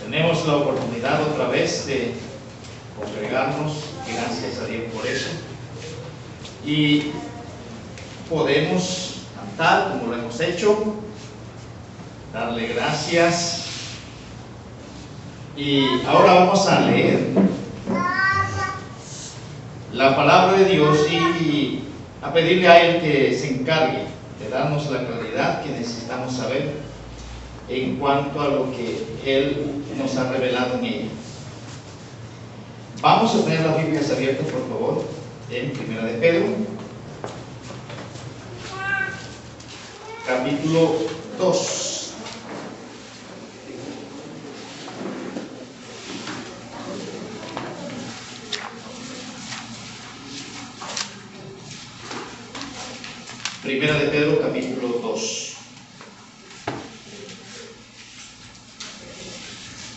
Tenemos la oportunidad otra vez de congregarnos, y gracias a Dios por eso. Y podemos cantar como lo hemos hecho, darle gracias. Y ahora vamos a leer la palabra de Dios y a pedirle a Él que se encargue de darnos la claridad que necesitamos saber en cuanto a lo que Él nos ha revelado en ella. Vamos a tener las Biblias abiertas, por favor, en Primera de Pedro, capítulo 2. Primera de Pedro, capítulo 2.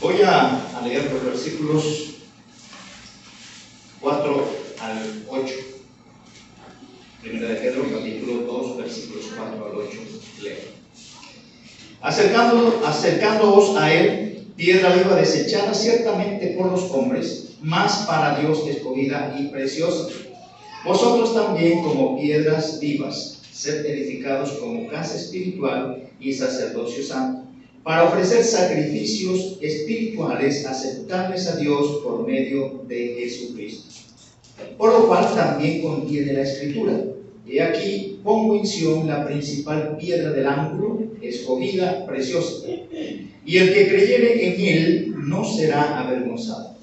Voy a leer los versículos 4 al 8. Primera de Pedro, capítulo 2, versículos 4 al 8. Leo. Acercándoos a él, piedra viva desechada ciertamente por los hombres, mas para Dios escogida y preciosa. Vosotros también, como piedras vivas, sed edificados como casa espiritual y sacerdocio santo, para ofrecer sacrificios espirituales aceptables a Dios por medio de Jesucristo. Por lo cual también contiene la Escritura: he aquí pongo en Sión la principal piedra del ángulo, escogida, preciosa, y el que creyere en él no será avergonzado.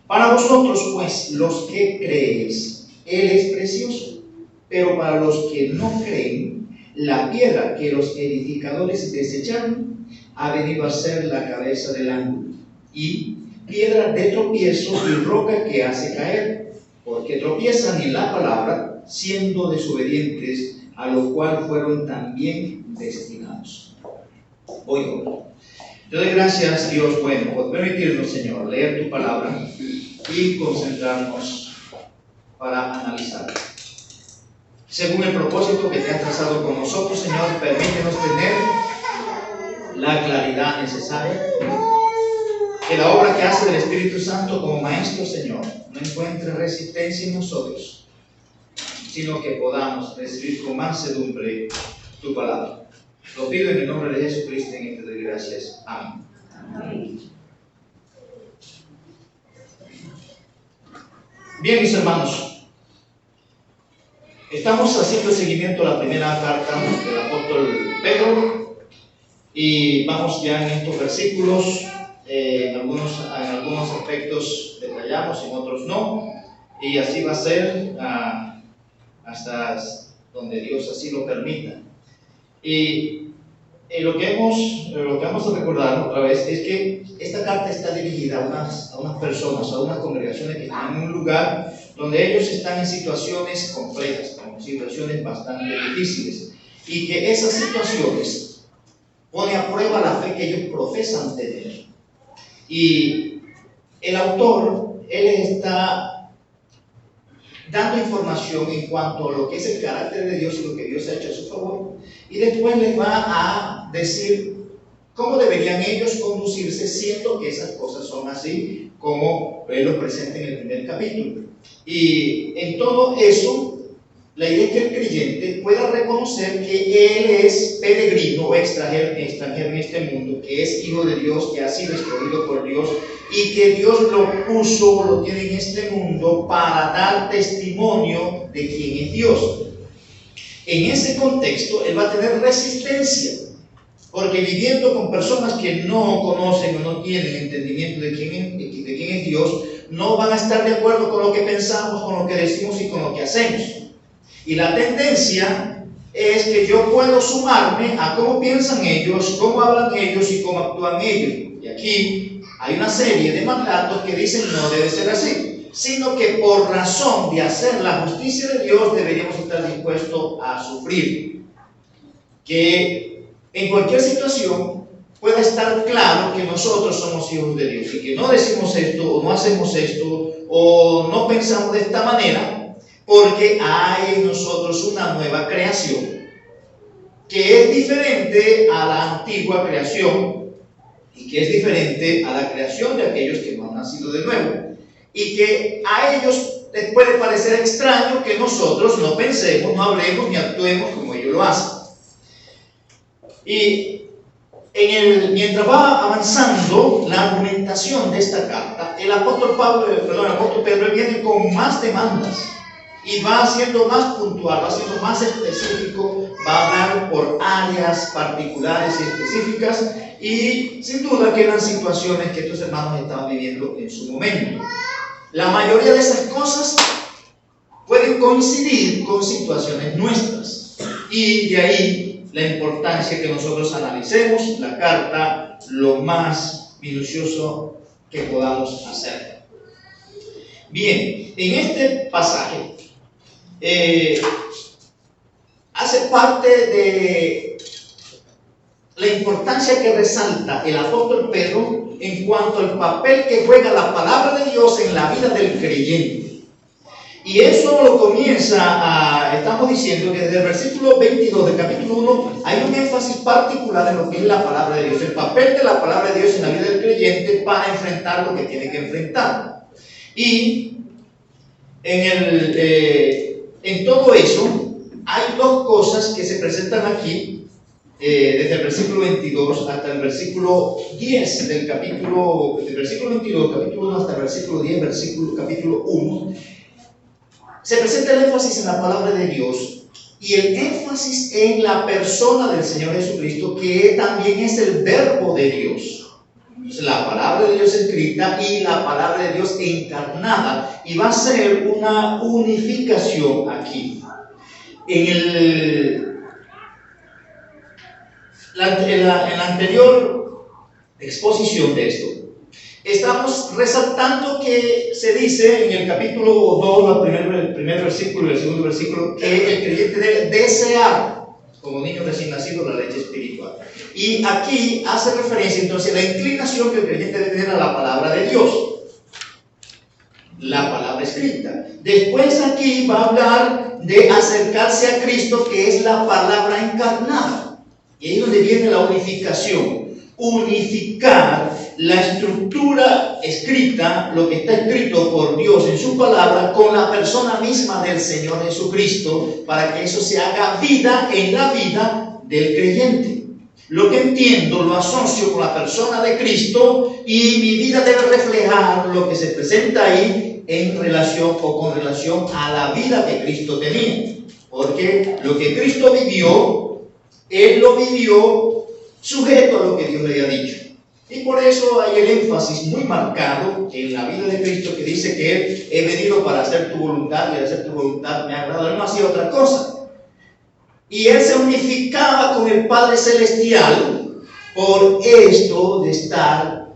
Para vosotros, pues, los que creéis, él es precioso, pero para los que no creen, la piedra que los edificadores desecharon ha venido a ser la cabeza del ángulo, y piedra de tropiezo y roca que hace caer, porque tropiezan en la palabra, siendo desobedientes, a lo cual fueron también destinados. Voy ahora. Te doy gracias, Dios bueno, por permitirnos, Señor, leer tu palabra y concentrarnos para analizarla. Según el propósito que te has trazado con nosotros, Señor, permítenos tener la claridad necesaria, que la obra que hace del Espíritu Santo como Maestro, Señor, no encuentre resistencia en nosotros, sino que podamos recibir con mansedumbre tu palabra. Lo pido en el nombre de Jesucristo, en este te doy gracias. Amén. Amén. Bien, mis hermanos, estamos haciendo seguimiento a la primera carta del apóstol Pedro y vamos ya en estos versículos. En algunos aspectos detallamos, en otros no, y así va a ser hasta donde Dios así lo permita. Y lo que vamos a recordar otra vez es que esta carta está dirigida a unas personas, a unas congregaciones que están en un lugar donde ellos están en situaciones complejas, en situaciones bastante difíciles, y que esas situaciones ponen a prueba la fe que ellos profesan tener. Y el autor, él está dando información en cuanto a lo que es el carácter de Dios y lo que Dios ha hecho a su favor, y después les va a decir cómo deberían ellos conducirse, siendo que esas cosas son así como él lo presenta en el primer capítulo. Y en todo eso, la idea es que el creyente pueda reconocer que él es peregrino o extranjero en este mundo, que es hijo de Dios, que ha sido escogido por Dios y que Dios lo tiene en este mundo para dar testimonio de quién es Dios. En ese contexto, él va a tener resistencia, porque viviendo con personas que no conocen o no tienen entendimiento de quién es Dios, no van a estar de acuerdo con lo que pensamos, con lo que decimos y con lo que hacemos. Y la tendencia es que yo puedo sumarme a cómo piensan ellos, cómo hablan ellos y cómo actúan ellos. Y aquí hay una serie de mandatos que dicen no debe ser así, sino que por razón de hacer la justicia de Dios deberíamos estar dispuestos a sufrir. Que en cualquier situación pueda estar claro que nosotros somos hijos de Dios y que no decimos esto o no hacemos esto o no pensamos de esta manera, porque hay en nosotros una nueva creación que es diferente a la antigua creación y que es diferente a la creación de aquellos que no han nacido de nuevo, y que a ellos les puede parecer extraño que nosotros no pensemos, no hablemos ni actuemos como ellos lo hacen. Y mientras va avanzando la argumentación de esta carta, el apóstol Pedro viene con más demandas y va siendo más puntual, va siendo más específico, va a hablar por áreas particulares y específicas, y sin duda que eran situaciones que estos hermanos estaban viviendo en su momento. La mayoría de esas cosas pueden coincidir con situaciones nuestras, y de ahí la importancia que nosotros analicemos la carta lo más minucioso que podamos hacer. Bien, en este pasaje hace parte de la importancia que resalta el apóstol Pedro en cuanto al papel que juega la palabra de Dios en la vida del creyente. Y eso lo estamos diciendo que desde el versículo 22 del capítulo 1 hay un énfasis particular en lo que es la palabra de Dios, el papel de la palabra de Dios en la vida del creyente para enfrentar lo que tiene que enfrentar. Y en todo eso hay dos cosas que se presentan aquí, desde el versículo 22 hasta el versículo 10 del versículo 22, capítulo 1 hasta el versículo 10, capítulo 1. Se presenta el énfasis en la palabra de Dios y el énfasis en la persona del Señor Jesucristo, que también es el verbo de Dios. Entonces, la palabra de Dios escrita y la palabra de Dios encarnada, y va a ser una unificación aquí. En la anterior exposición de esto, estamos resaltando que se dice en el capítulo 2, el primer versículo y el segundo versículo, que el creyente debe desear, como niño recién nacido, la leche espiritual. Y aquí hace referencia entonces a la inclinación que el creyente debe tener a la palabra de Dios, la palabra escrita. Después aquí va a hablar de acercarse a Cristo, que es la palabra encarnada. Y ahí es donde viene la unificación. Unificar la estructura escrita, lo que está escrito por Dios en su palabra, con la persona misma del Señor Jesucristo, para que eso se haga vida en la vida del creyente. Lo que entiendo lo asocio con la persona de Cristo, y mi vida debe reflejar lo que se presenta ahí en relación o con relación a la vida que Cristo tenía. Porque lo que Cristo vivió, Él lo vivió sujeto a lo que Dios le había dicho. Y por eso hay el énfasis muy marcado en la vida de Cristo, que dice que Él he venido para hacer tu voluntad, y al hacer tu voluntad me ha agradado. Él no hacía otra cosa. Y Él se unificaba con el Padre Celestial por esto de estar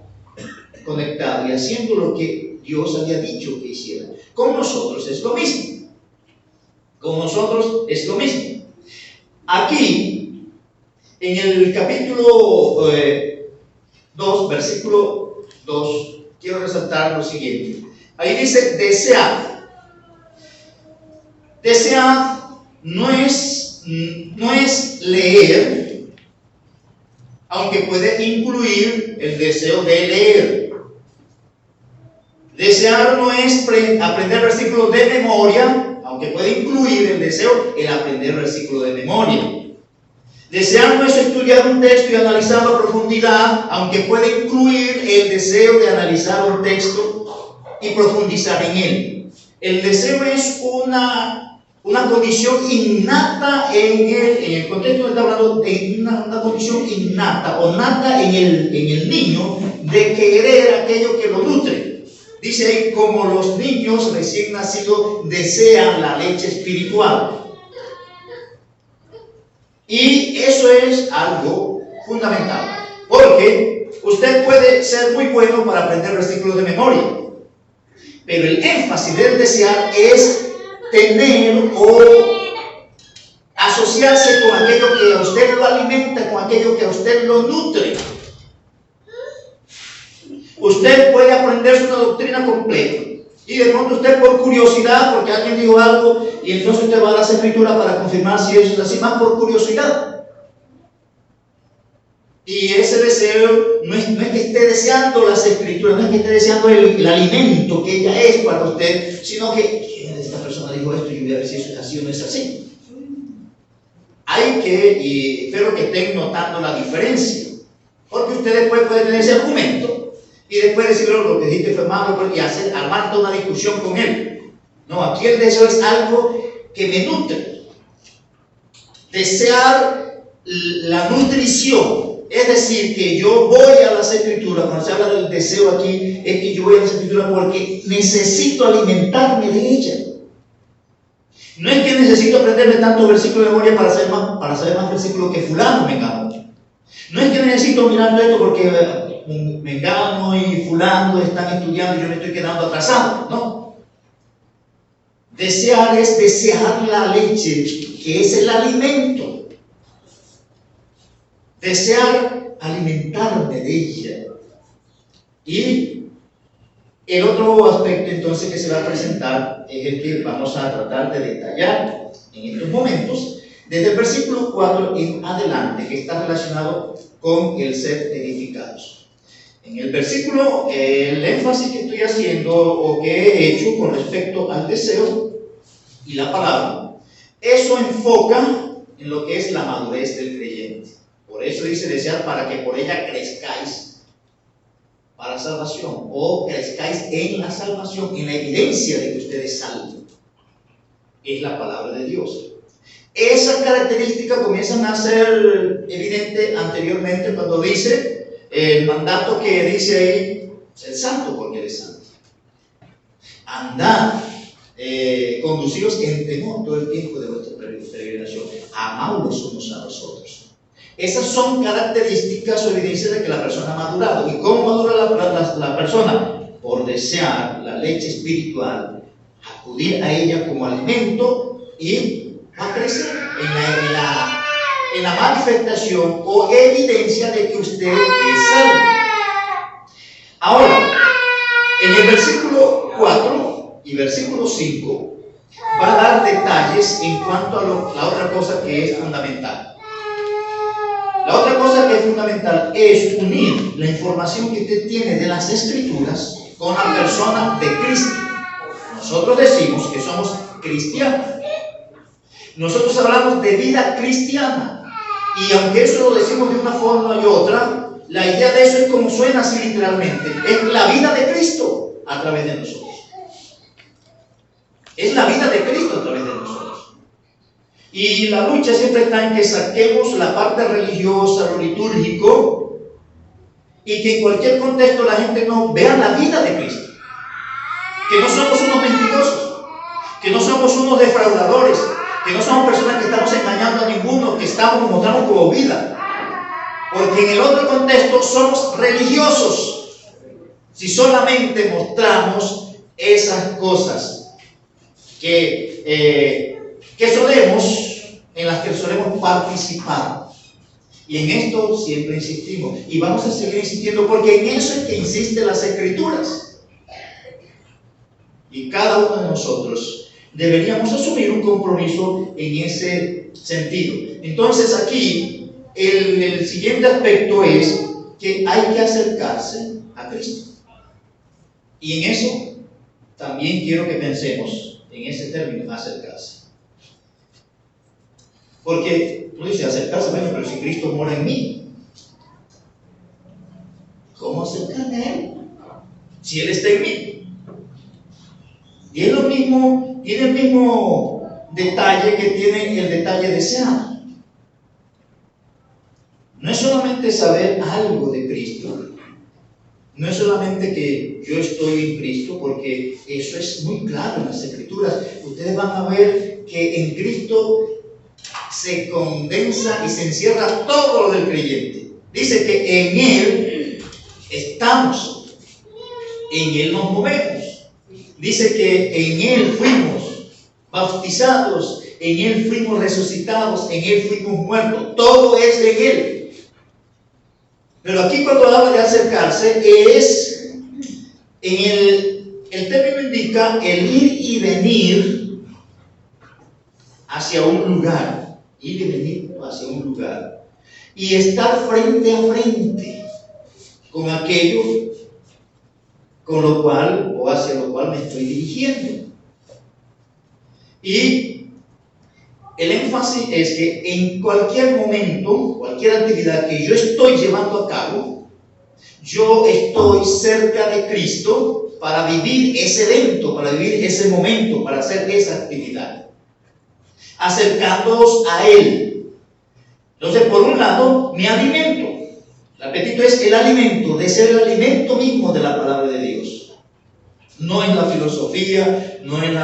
conectado y haciendo lo que Dios había dicho que hiciera. Con nosotros es lo mismo. Con nosotros es lo mismo. Aquí, en el capítulo 2, versículo 2, quiero resaltar lo siguiente. Ahí dice, desead. Desead no es leer, aunque puede incluir el deseo de leer. Desear no es aprender versículos de memoria, aunque puede incluir el deseo, el aprender versículos de memoria. Desear no es estudiar un texto y analizarlo a profundidad, aunque puede incluir el deseo de analizar un texto y profundizar en él. El deseo es una condición innata en el contexto que está hablando, de una condición innata o nata en el niño, de querer aquello que lo nutre. Dice ahí, como los niños recién nacidos desean la leche espiritual. Y eso es algo fundamental, porque usted puede ser muy bueno para aprender versículos de memoria, pero el énfasis del desear es tener o asociarse con aquello que a usted lo alimenta, con aquello que a usted lo nutre. Usted puede aprenderse una doctrina completa y de pronto usted, por curiosidad, porque alguien dijo algo, y entonces usted va a las escrituras para confirmar si eso es así, más por curiosidad. Y ese deseo no es que esté deseando las escrituras, no es que esté deseando el alimento que ella es para usted, sino que esta persona dijo esto y yo voy a ver si eso es así o no es así. Hay que, y espero que estén notando la diferencia, porque usted después puede tener ese argumento y después decirle lo que dijiste fue malo y armar toda una discusión con él. No, aquí el deseo es algo que me nutre. Desear la nutrición. Es decir, que yo voy a las escrituras, cuando se habla del deseo aquí, es que yo voy a las escrituras porque necesito alimentarme de ella. No es que necesito aprenderme tantos versículos de memoria para saber más versículos que fulano mengano. No es que necesito mirando esto porque mengano y fulano están estudiando y yo me estoy quedando atrasado. No. Desear es desear la leche, que es el alimento. Desear alimentarme de ella. Y el otro aspecto entonces que se va a presentar es el que vamos a tratar de detallar en estos momentos, desde el versículo 4 en adelante, que está relacionado con el ser edificados. En el versículo, el énfasis que estoy haciendo o que he hecho con respecto al deseo y la palabra, eso enfoca en lo que es la madurez del creyente. Por eso dice desear para que por ella crezcáis para salvación, o crezcáis en la salvación, en la evidencia de que ustedes salven. Es la palabra de Dios. Esas características comienzan a ser evidentes anteriormente cuando dice el mandato que dice ahí, el santo porque eres santo. Andad, conducidos en temor todo el tiempo de vuestra peregrinación, amaos los unos a los otros. Esas son características o evidencias de que la persona ha madurado. ¿Y cómo madura la persona? Por desear la leche espiritual, acudir a ella como alimento y a crecer en la manifestación o evidencia de que usted es salvo. Ahora, en el versículo 4 y versículo 5 va a dar detalles en cuanto a la otra cosa que es fundamental. La otra cosa que es fundamental es unir la información que usted tiene de las Escrituras con la persona de Cristo. Nosotros decimos que somos cristianos. Nosotros hablamos de vida cristiana. Y aunque eso lo decimos de una forma y otra, la idea de eso es como suena así literalmente. Es la vida de Cristo a través de nosotros. Es la vida de Cristo a través de nosotros. Y la lucha siempre está en que saquemos la parte religiosa, lo litúrgico, y que en cualquier contexto la gente no vea la vida de Cristo. Que no somos unos mentirosos, que no somos unos defraudadores, que no somos personas que estamos engañando a ninguno, que mostramos como vida. Porque en el otro contexto somos religiosos si solamente mostramos esas cosas en las que solemos participar. Y en esto siempre insistimos. Y vamos a seguir insistiendo porque en eso es que insisten las Escrituras. Y cada uno de nosotros deberíamos asumir un compromiso en ese sentido. Entonces aquí el siguiente aspecto es que hay que acercarse a Cristo. Y en eso también quiero que pensemos en ese término, acercarse. Porque tú dices acercarse, bueno, pero si Cristo mora en mí, ¿cómo acercarme a Él? Si Él está en mí. Y es lo mismo, tiene el mismo detalle que tiene el detalle deseado. No es solamente saber algo de Cristo, no es solamente que yo estoy en Cristo, porque eso es muy claro en las Escrituras. Ustedes van a ver que en Cristo se condensa y se encierra todo lo del creyente. Dice que en Él estamos, en Él nos movemos. Dice que en Él fuimos bautizados, en Él fuimos resucitados, en Él fuimos muertos. Todo es de Él. Pero aquí cuando habla de acercarse es, el término indica el ir y venir hacia un lugar. Ir y venir hacia un lugar. y estar frente a frente con aquello con lo cual o hacia lo cual me estoy dirigiendo. Y el énfasis es que en cualquier momento, cualquier actividad que yo estoy llevando a cabo, yo estoy cerca de Cristo para vivir ese evento, para vivir ese momento, para hacer esa actividad, acercándoos a Él. Entonces, por un lado, mi alimento. El apetito es el alimento, de ser el alimento mismo de la palabra de Dios. No en la filosofía, no en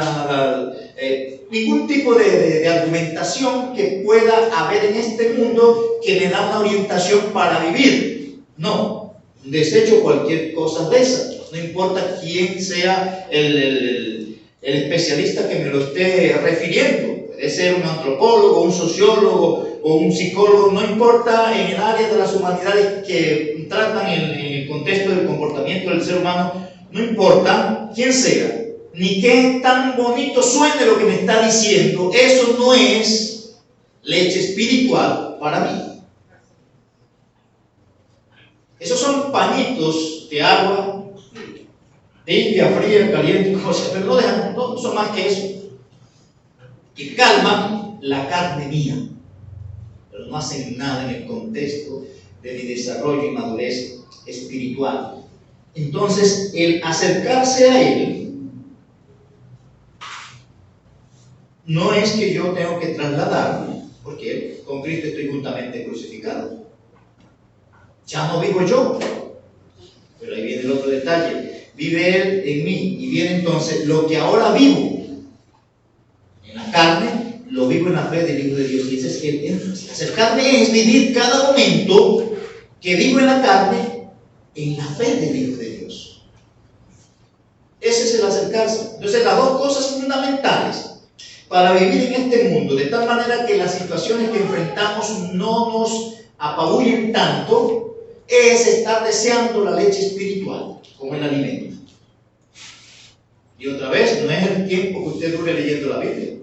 ningún tipo de argumentación que pueda haber en este mundo que me da una orientación para vivir. No, desecho cualquier cosa de esa. No importa quién sea el especialista que me lo esté refiriendo. Puede ser un antropólogo, un sociólogo o un psicólogo, no importa en el área de las humanidades que tratan en el contexto del comportamiento del ser humano, no importa quién sea, ni qué tan bonito suene lo que me está diciendo, eso no es leche espiritual para mí. Esos son pañitos de agua, tibia, fría, caliente, cosas, pero no son más que eso, que calman la carne mía, pero no hacen nada en el contexto de mi desarrollo y madurez espiritual. Entonces, el acercarse a Él no es que yo tengo que trasladarme, porque con Cristo estoy juntamente crucificado. Ya no vivo yo, pero ahí viene el otro detalle. Vive Él en mí, y viene entonces lo que ahora vivo en la carne, lo vivo en la fe del Hijo de Dios. Y ese es el énfasis. Acercarme es vivir cada momento que vivo en la carne en la fe del Hijo de Dios. Ese es el acercarse. Entonces, las dos cosas fundamentales para vivir en este mundo, de tal manera que las situaciones que enfrentamos no nos apabullen tanto, es estar deseando la leche espiritual como el alimento. Y otra vez, no es el tiempo que usted dure leyendo la Biblia.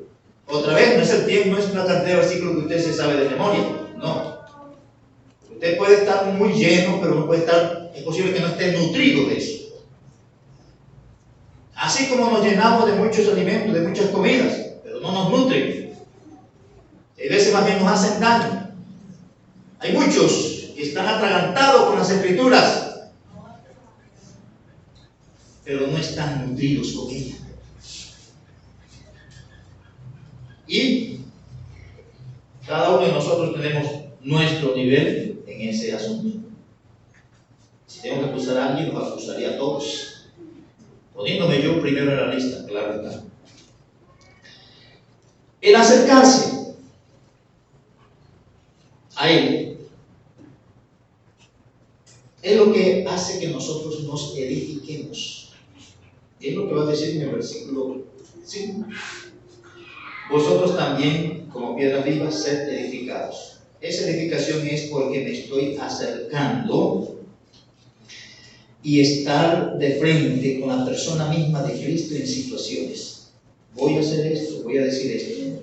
Otra vez, no es el tiempo, no es una cantidad de versículos que usted se sabe de memoria. No. Usted puede estar muy lleno, pero no puede estar, es posible que no esté nutrido de eso. Así como nos llenamos de muchos alimentos, de muchas comidas, pero no nos nutren. A veces más bien nos hacen daño. Hay muchos que están atragantados con las Escrituras, pero no están nutridos con ellas. Y cada uno de nosotros tenemos nuestro nivel en ese asunto. Si tengo que acusar a alguien, los acusaría a todos, poniéndome yo primero en la lista, claro está. El acercarse a Él es lo que hace que nosotros nos edifiquemos. Es lo que va a decir en el versículo 5. Vosotros también, como piedras vivas, sed edificados. Esa edificación es porque me estoy acercando y estar de frente con la persona misma de Cristo en situaciones. Voy a hacer esto, voy a decir esto.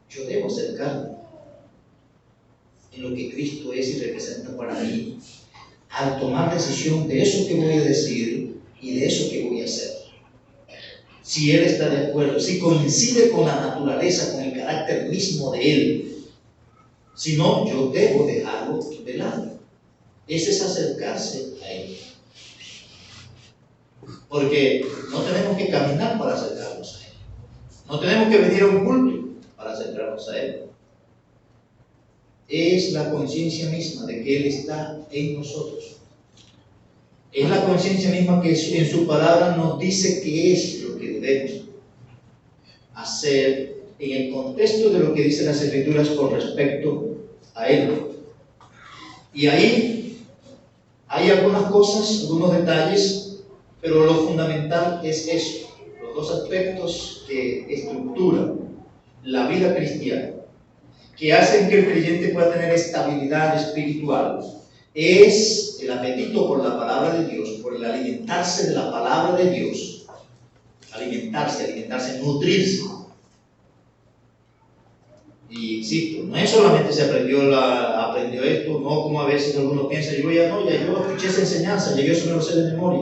Yo debo acercarme en lo que Cristo es y representa para mí, al tomar decisión de eso que voy a decir y de eso que voy a hacer. Si Él está de acuerdo, si coincide con la naturaleza, con el carácter mismo de Él. Si no, yo debo dejarlo de lado. Ese es acercarse a Él. Porque no tenemos que caminar para acercarnos a Él. No tenemos que venir a un culto para acercarnos a Él. Es la conciencia misma de que Él está en nosotros. Es la conciencia misma que en su palabra nos dice qué es lo que debemos hacer en el contexto de lo que dicen las Escrituras con respecto a Él. Y ahí hay algunas cosas, algunos detalles, pero lo fundamental es eso, los dos aspectos que estructuran la vida cristiana, que hacen que el creyente pueda tener estabilidad espiritual. Es el apetito por la palabra de Dios, por el alimentarse de la palabra de Dios. Alimentarse, nutrirse. Y insisto, no es solamente se aprendió esto, no como a veces algunos piensan, yo ya yo escuché esa enseñanza, llegué a eso, me lo sé de memoria.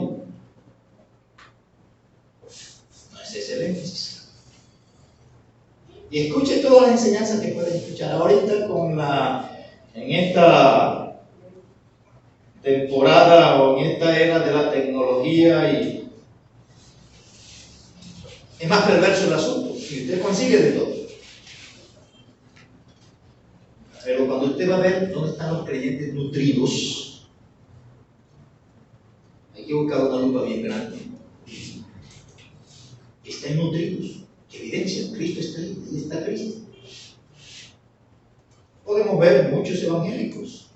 No es ese el énfasis. Y escuche todas las enseñanzas que pueden escuchar. Ahorita en esta temporada o en esta era de la tecnología, y es más perverso el asunto, y usted consigue de todo. Pero cuando usted va a ver dónde están los creyentes nutridos, hay que buscar una lupa bien grande. Están nutridos, evidencia, Cristo está ahí, ahí está Cristo. Podemos ver muchos evangélicos.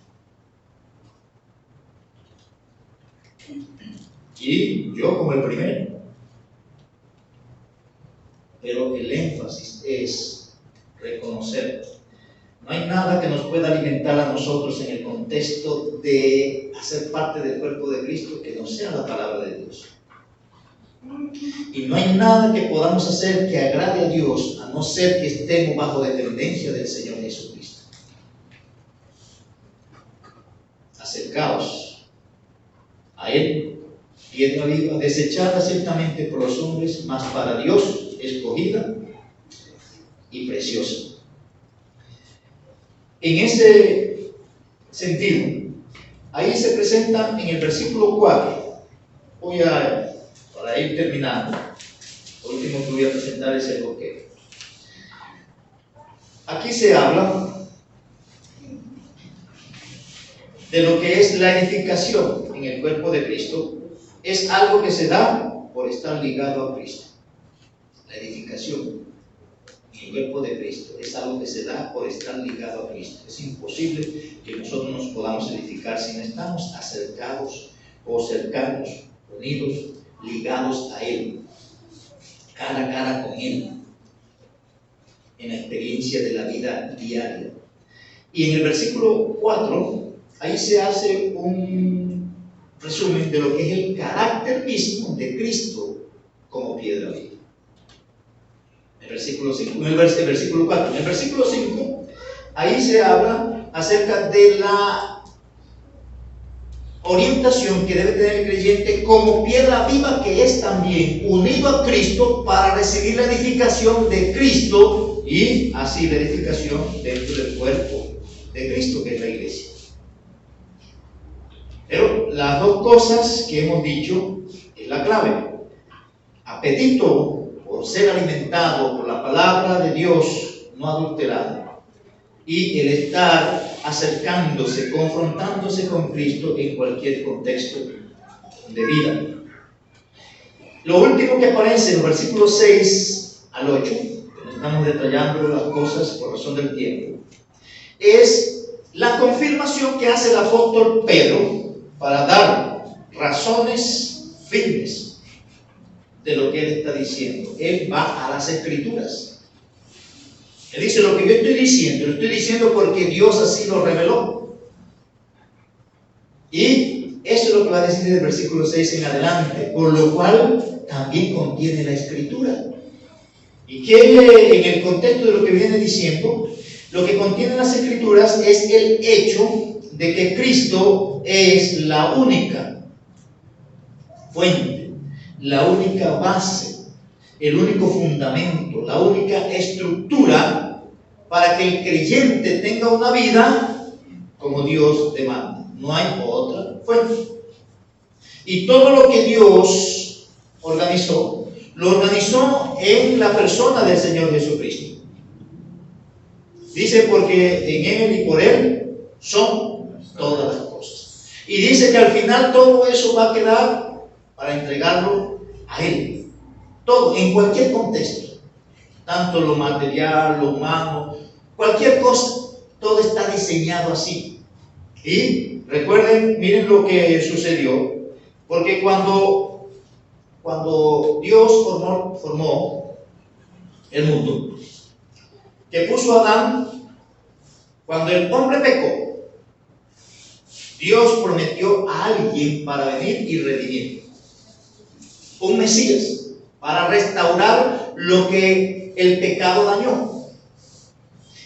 Y yo como el primero. Pero el énfasis es reconocer. No hay nada que nos pueda alimentar a nosotros en el contexto de hacer parte del cuerpo de Cristo que no sea la palabra de Dios. Y no hay nada que podamos hacer que agrade a Dios a no ser que estemos bajo dependencia del Señor Jesucristo. Acercaos a Él, piedra viva, desechada ciertamente por los hombres, mas para Dios escogida y preciosa. En ese sentido, ahí se presenta en el versículo 4, para ir terminando, lo último que voy a presentar es el bloqueo. Aquí se habla de lo que es la edificación en el cuerpo de Cristo. Es algo que se da por estar ligado a Cristo. La edificación en el cuerpo de Cristo es algo que se da por estar ligado a Cristo. Es imposible que nosotros nos podamos edificar si no estamos acercados o cercanos, unidos, ligados a Él, cara a cara con Él, en la experiencia de la vida diaria. Y en el versículo 4, ahí se hace un resumen de lo que es el carácter mismo de Cristo como piedra viva. El versículo 5, el versículo 4. En el versículo 5, ahí se habla acerca de la orientación que debe tener el creyente como piedra viva que es también unido a Cristo para recibir la edificación de Cristo y así la edificación dentro del cuerpo de Cristo, que es la iglesia. Pero las dos cosas que hemos dicho es la clave. Apetito por ser alimentado por la palabra de Dios no adulterada, y el estar acercándose, confrontándose con Cristo en cualquier contexto de vida. Lo último que aparece en los versículos 6 al 8, que no estamos detallando las cosas por razón del tiempo, es la confirmación que hace el apóstol Pedro para dar razones firmes de lo que él está diciendo. Él va a las Escrituras. Él dice: lo que yo estoy diciendo, lo estoy diciendo porque Dios así lo reveló. Y eso es lo que va a decir del versículo 6 en adelante, por lo cual también contiene la Escritura. Y que en el contexto de lo que viene diciendo, lo que contienen las Escrituras es el hecho de que Cristo es la única fuente, la única base, el único fundamento, la única estructura para que el creyente tenga una vida como Dios demanda. No hay otra fuente. Y todo lo que Dios organizó, lo organizó en la persona del Señor Jesucristo. Dice: porque en Él y por Él son todas las cosas. Y dice que al final todo eso va a quedar para entregarlo a Él. Todo, en cualquier contexto. Tanto lo material, lo humano, cualquier cosa. Todo está diseñado así. Y recuerden, miren lo que sucedió. Porque cuando Dios formó el mundo, que puso a Adán, cuando el hombre pecó, Dios prometió a alguien para venir y redimir. Un Mesías para restaurar lo que el pecado dañó.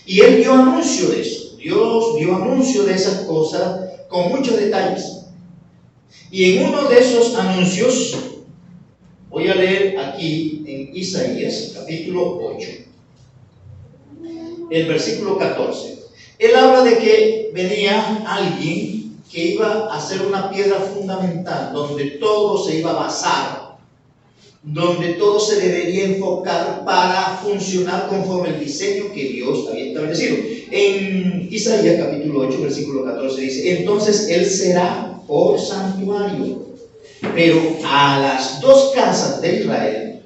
Y él dio anuncio de eso. Dios dio anuncio de esas cosas con muchos detalles. Y en uno de esos anuncios, voy a leer aquí en Isaías, capítulo 8, el versículo 14. Él habla de que venía alguien que iba a ser una piedra fundamental, donde todo se iba a basar, donde todo se debería enfocar para funcionar conforme el diseño que Dios había establecido. En Isaías capítulo 8, versículo 14 dice: entonces él será por santuario, pero a las dos casas de Israel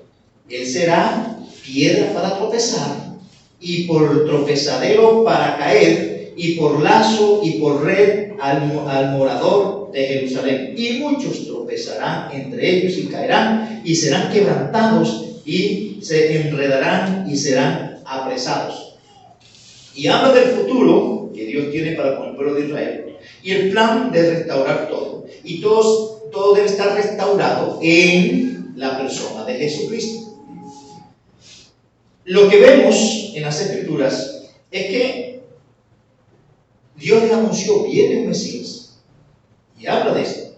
él será piedra para tropezar, y por tropezadero para caer, y por lazo y por red al morador de Jerusalén. Y muchos tropezarán entre ellos y caerán, y serán quebrantados, y se enredarán y serán apresados. Y habla del futuro que Dios tiene para con el pueblo de Israel, y el plan de restaurar todo. Y todo debe estar restaurado en la persona de Jesucristo. Lo que vemos en las Escrituras es que Dios le anunció: viene un Mesías, y habla de esto.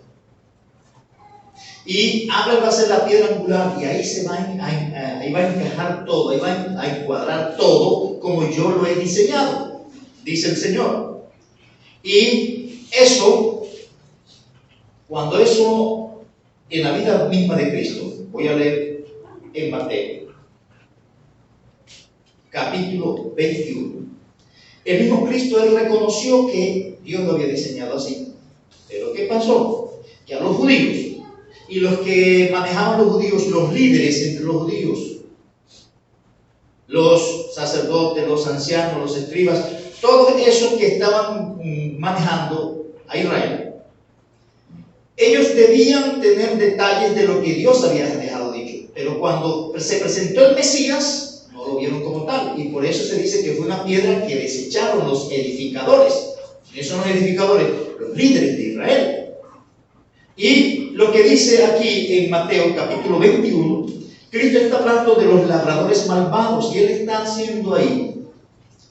Y habla que va a ser la piedra angular, y ahí ahí va a encajar todo, ahí va a encuadrar todo como yo lo he diseñado, dice el Señor. Y eso, cuando eso en la vida misma de Cristo, voy a leer en Mateo capítulo 21. El mismo Cristo, él reconoció que Dios lo había diseñado así. Pero ¿qué pasó? Que a los judíos, y los que manejaban los judíos, los líderes entre los judíos, los sacerdotes, los ancianos, los escribas, todos esos que estaban manejando a Israel, ellos debían tener detalles de lo que Dios había dejado dicho. Pero cuando se presentó el Mesías, no lo vieron como tal, y por eso se dice que fue una piedra que desecharon los edificadores. ¿Quiénes son los edificadores? Los líderes de Israel. Y lo que dice aquí en Mateo capítulo 21, Cristo está hablando de los labradores malvados, y él está haciendo ahí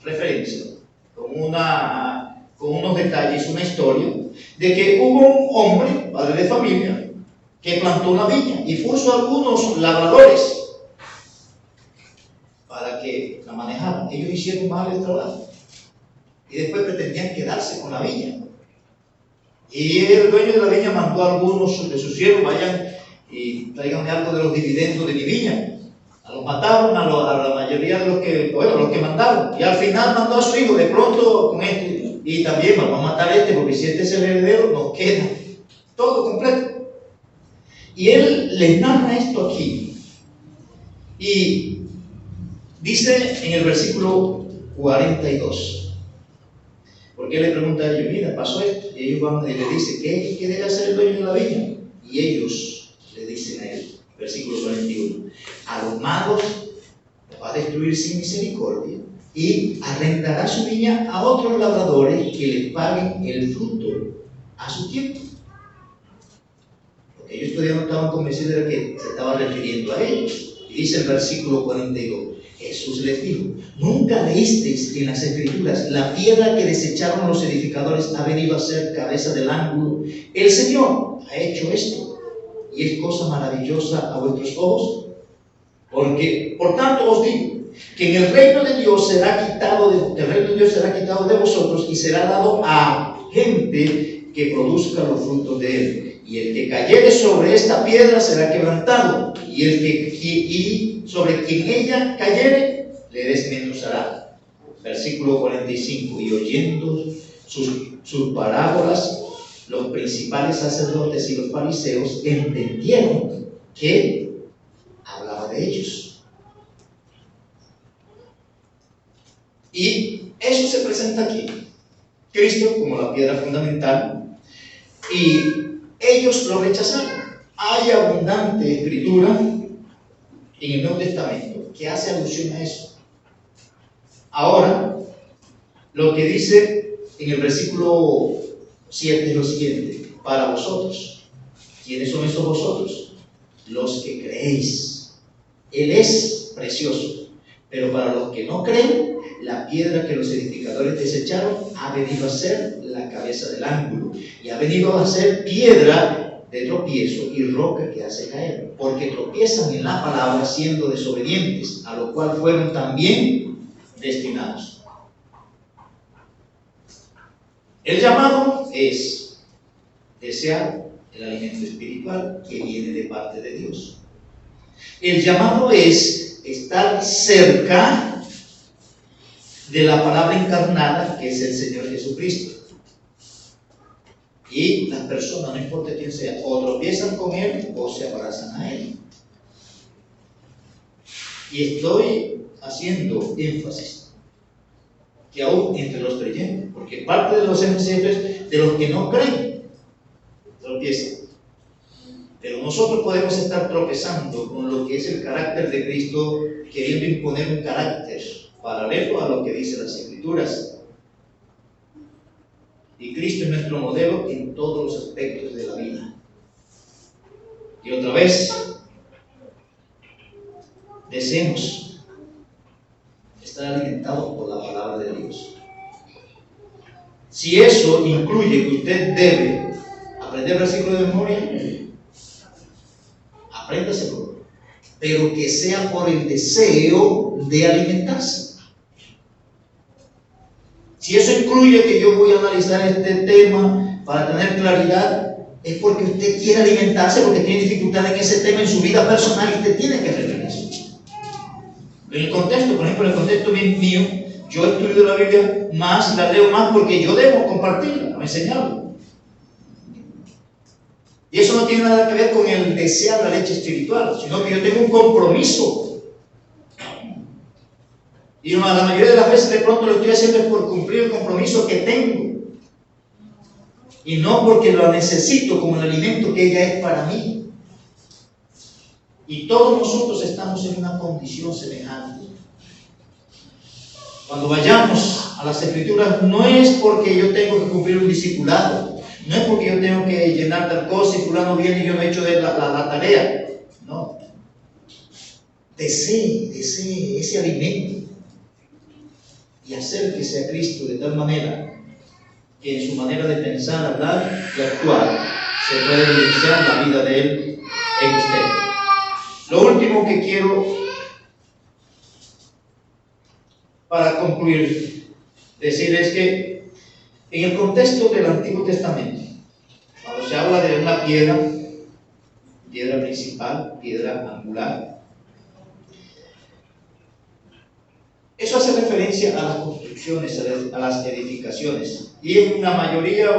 referencia con unos detalles, una historia de que hubo un hombre, padre de familia, que plantó una viña y puso a algunos labradores para que la manejaran. Ellos hicieron mal el trabajo y después pretendían quedarse con la viña. Y el dueño de la viña mandó a algunos de sus siervos: vayan y traigan algo de los dividendos de mi viña. Los mataron a la mayoría de los que mandaron. Y al final mandó a su hijo: de pronto con este, y también vamos a matar a este, porque si este es el heredero, nos queda todo completo. Y él les narra esto aquí. Y dice en el versículo 42, porque él le pregunta a ellos: mira, pasó esto. Y ellos van y le dicen: ¿qué debe hacer el dueño de la viña? Y ellos le dicen a él, versículo 41, a los magos los va a destruir sin misericordia, y arrendará su viña a otros labradores que les paguen el fruto a su tiempo. Porque ellos todavía no estaban convencidos de que se estaba refiriendo a ellos. Y dice el versículo 42, Jesús les dijo: ¿nunca leísteis en las Escrituras: la piedra que desecharon los edificadores ha venido a ser cabeza del ángulo? El Señor ha hecho esto, y es cosa maravillosa a vuestros ojos. Porque, por tanto, os digo que en el reino de Dios será quitado de vosotros, y será dado a gente que produzca los frutos de él. Y el que cayere sobre esta piedra será quebrantado, y sobre quien ella cayere le desmenuzará. Versículo 45, y oyendo sus parábolas, los principales sacerdotes y los fariseos entendieron que hablaba de ellos. Y eso se presenta aquí: Cristo como la piedra fundamental, y ellos lo rechazaron. Hay abundante escritura en el Nuevo Testamento que hace alusión a eso. Ahora, lo que dice en el versículo 7 es lo siguiente: para vosotros. ¿Quiénes son esos vosotros? Los que creéis. Él es precioso. Pero para los que no creen, la piedra que los edificadores desecharon ha venido a ser la cabeza del ángulo y ha venido a ser piedra de tropiezo y roca que hace caer, porque tropiezan en la palabra siendo desobedientes, a lo cual fueron también destinados. El llamado es desear el alimento espiritual que viene de parte de Dios. El llamado es estar cerca de la palabra encarnada que es el Señor Jesucristo. Y las personas, no importa quién sea, o tropiezan con Él o se abrazan a Él. Y estoy haciendo énfasis que aún entre los creyentes, porque parte de los ejemplos de los que no creen, tropiezan. Pero nosotros podemos estar tropezando con lo que es el carácter de Cristo, queriendo imponer un carácter paralelo a lo que dicen las Escrituras. Y Cristo es nuestro modelo en todos los aspectos de la vida. Y otra vez, deseemos estar alimentados por la palabra de Dios. Si eso incluye que usted debe aprender versículos de memoria, apréndaselo, pero que sea por el deseo de alimentarse. Si eso incluye que yo voy a analizar este tema para tener claridad, es porque usted quiere alimentarse, porque tiene dificultad en ese tema en su vida personal y usted tiene que arreglar eso. En el contexto, por ejemplo, en el contexto mío, yo estudio la Biblia más, la leo más porque yo debo compartirla, o enseñarla. Y eso no tiene nada que ver con el desear la leche espiritual, sino que yo tengo un compromiso. Y la mayoría de las veces de pronto lo estoy haciendo es por cumplir el compromiso que tengo. Y no porque lo necesito como el alimento que ella es para mí. Y todos nosotros estamos en una condición semejante. Cuando vayamos a las Escrituras, no es porque yo tengo que cumplir un discipulado, no es porque yo tengo que llenar tal cosa y fulano viene y yo no he hecho la tarea. No. Desee ese alimento y acérquese a Cristo de tal manera que en su manera de pensar, hablar y actuar se puede evidenciar la vida de Él en usted. Lo último que quiero para concluir decir es que en el contexto del Antiguo Testamento, cuando se habla de una piedra principal, piedra angular, eso hace referencia a las construcciones, a las edificaciones. Y en la mayoría,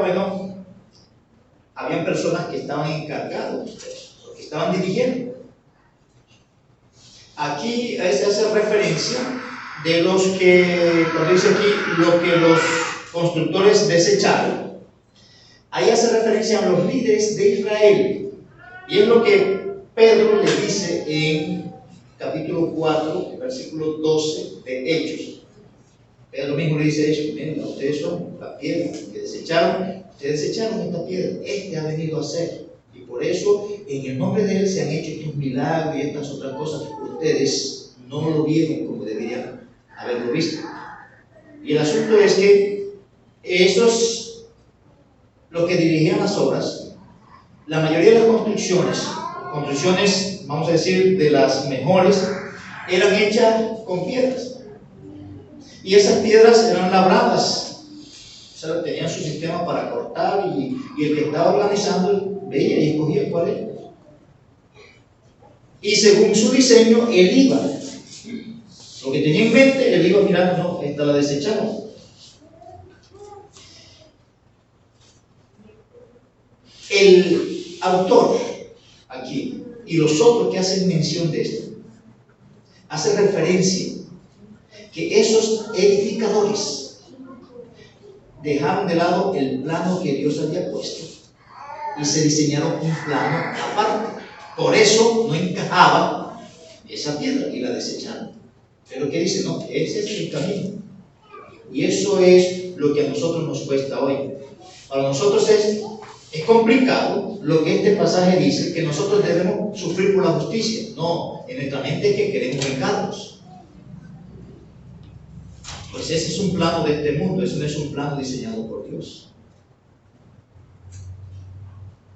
habían personas que estaban encargadas de eso, que estaban dirigiendo. Aquí se hace referencia de los que, cuando dice aquí, lo que los constructores desecharon. Ahí hace referencia a los líderes de Israel. Y es lo que Pedro le dice en capítulo 4, versículo 12 de Hechos. Pedro mismo le dice a ellos: miren, ustedes son la piedra que desecharon, ustedes desecharon esta piedra, ha venido a ser. Y por eso, en el nombre de Él se han hecho estos milagros y estas otras cosas. Ustedes no lo vieron como deberían haberlo visto. Y el asunto es que esos, los que dirigían las obras, la mayoría de las construcciones, vamos a decir, de las mejores, eran hechas con piedras. Y esas piedras eran labradas. O sea, tenían su sistema para cortar y el que estaba organizando veía y escogía cuál era. Y según su diseño, él iba. Lo que tenía en mente, él iba a mirar, no, esta la desecharon. El autor aquí y los otros que hacen mención de esto hace referencia que esos edificadores dejaron de lado el plano que Dios había puesto y se diseñaron un plano aparte. Por eso no encajaba esa piedra y la desecharon. Pero ¿qué dice? No, ese es el camino. Y eso es lo que a nosotros nos cuesta hoy. Para nosotros es complicado lo que este pasaje dice, que nosotros debemos sufrir por la justicia. No, en nuestra mente es que queremos vengarnos. Pues ese es un plano de este mundo, ese no es un plano diseñado por Dios.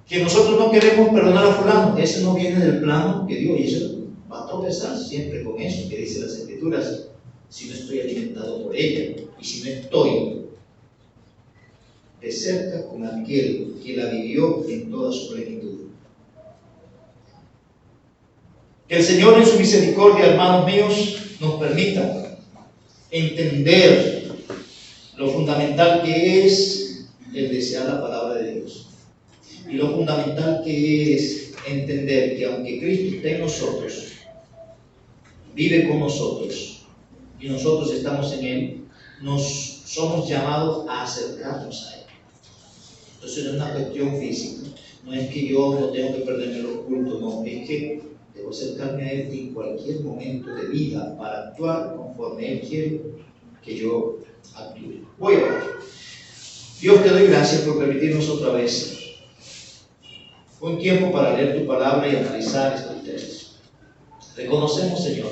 Que nosotros no queremos perdonar a fulano, ese no viene del plano que Dios, y eso va a tropezar siempre con eso que dice las Escrituras, si no estoy alimentado por ella, y si no estoy de cerca con aquel que la vivió en toda su plenitud. Que el Señor en su misericordia, hermanos míos, nos permita entender lo fundamental que es el desear la palabra de Dios. Y lo fundamental que es entender que aunque Cristo esté en nosotros, vive con nosotros, y nosotros estamos en Él, somos llamados a acercarnos a Él. Entonces no es una cuestión física, no es que yo no tengo que perderme los cultos, no, es que debo acercarme a Él en cualquier momento de vida para actuar conforme Él quiere que yo actúe. Voy a orar. Dios, te doy gracias por permitirnos otra vez un tiempo para leer tu palabra y analizar estos textos. Reconocemos, Señor,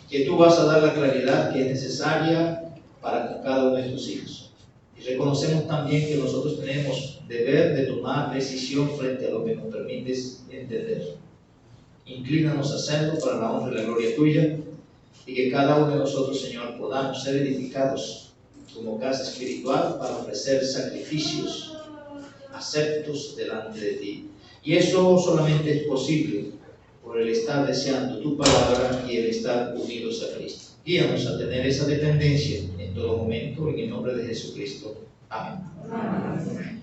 que tú vas a dar la claridad que es necesaria para cada uno de tus hijos. Y reconocemos también que nosotros tenemos deber de tomar decisión frente a lo que nos permites entender. Inclínanos a hacerlo para la honra y la gloria tuya, y que cada uno de nosotros, Señor, podamos ser edificados como casa espiritual para ofrecer sacrificios aceptos delante de ti. Y eso solamente es posible por el estar deseando tu palabra y el estar unidos a Cristo. Guíanos a tener esa dependencia en todo momento, en el nombre de Jesucristo. Amén.